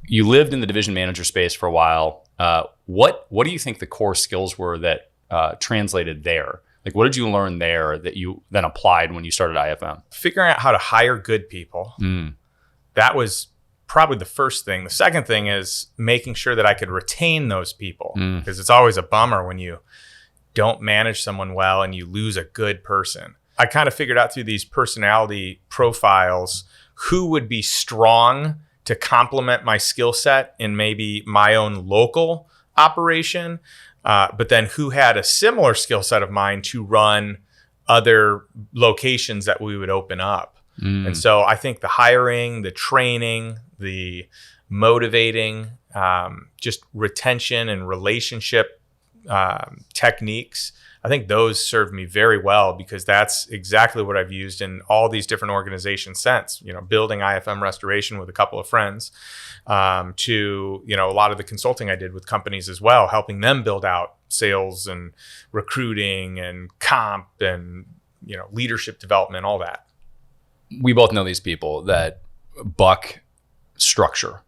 You lived in the division manager space for a while. What do you think the core skills were that translated there? Like, what did you learn there that you then applied when you started IFM? Figuring out how to hire good people. That was probably the first thing. The second thing is making sure that I could retain those people, because it's always a bummer when you don't manage someone well and you lose a good person. I kind of figured out through these personality profiles who would be strong to complement my skill set in maybe my own local operation, but then who had a similar skill set of mine to run other locations that we would open up. And so I think the hiring, the training, the motivating, just retention and relationship techniques, I think those served me very well, because that's exactly what I've used in all these different organizations since, building IFM Restoration with a couple of friends, to, a lot of the consulting I did with companies as well, helping them build out sales and recruiting and comp and, leadership development, all that. We both know these people that buck structure.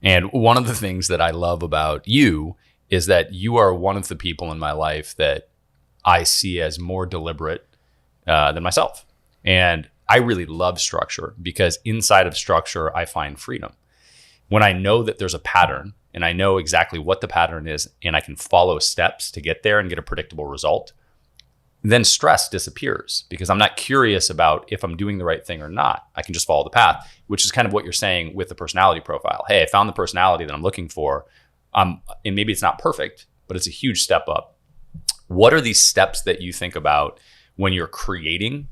And one of the things that I love about you is that you are one of the people in my life that I see as more deliberate than myself. And I really love structure, because inside of structure, I find freedom. When I know that there's a pattern and I know exactly what the pattern is and I can follow steps to get there and get a predictable result, then stress disappears, because I'm not curious about if I'm doing the right thing or not. I can just follow the path, which is kind of what you're saying with the personality profile. Hey, I found the personality that I'm looking for. And maybe it's not perfect, but it's a huge step up. What are these steps that you think about when you're creating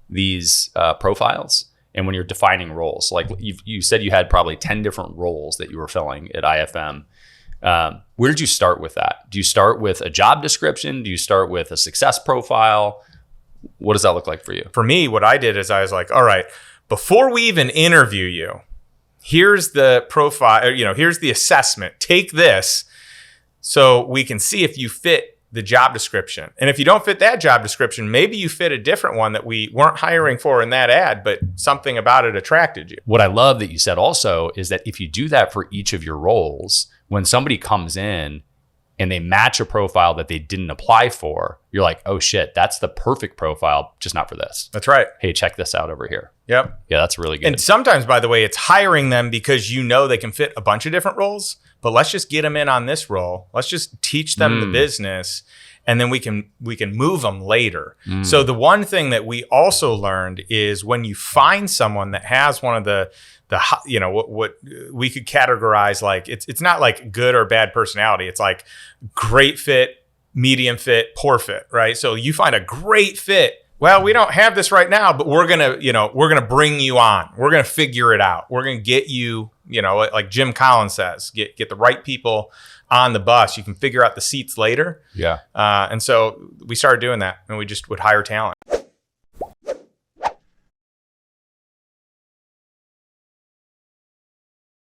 these profiles and when you're defining roles? So like you said, you had probably 10 different roles that you were filling at IFM. Where did you start with that? Do you start with a job description? Do you start with a success profile? What does that look like for you? For me, what I did is I was like, all right, before we even interview you, here's the profile, here's the assessment. Take this so we can see if you fit the job description. And if you don't fit that job description, maybe you fit a different one that we weren't hiring for in that ad, but something about it attracted you. What I love that you said also is that if you do that for each of your roles, when somebody comes in and they match a profile that they didn't apply for, you're like, oh shit, that's the perfect profile, just not for this. That's right. Hey, check this out over here. Yep. Yeah, that's really good. And sometimes, by the way, it's hiring them because they can fit a bunch of different roles, but let's just get them in on this role. Let's just teach them the business, and then we can move them later. So the one thing that we also learned is when you find someone that has one of the what we could categorize, like it's not like good or bad personality. It's like great fit, medium fit, poor fit, right? So you find a great fit. Well, we don't have this right now, but we're gonna bring you on. We're gonna figure it out. We're gonna get you, like Jim Collins says, get the right people on the bus. You can figure out the seats later. Yeah. And so we started doing that, and we just would hire talent.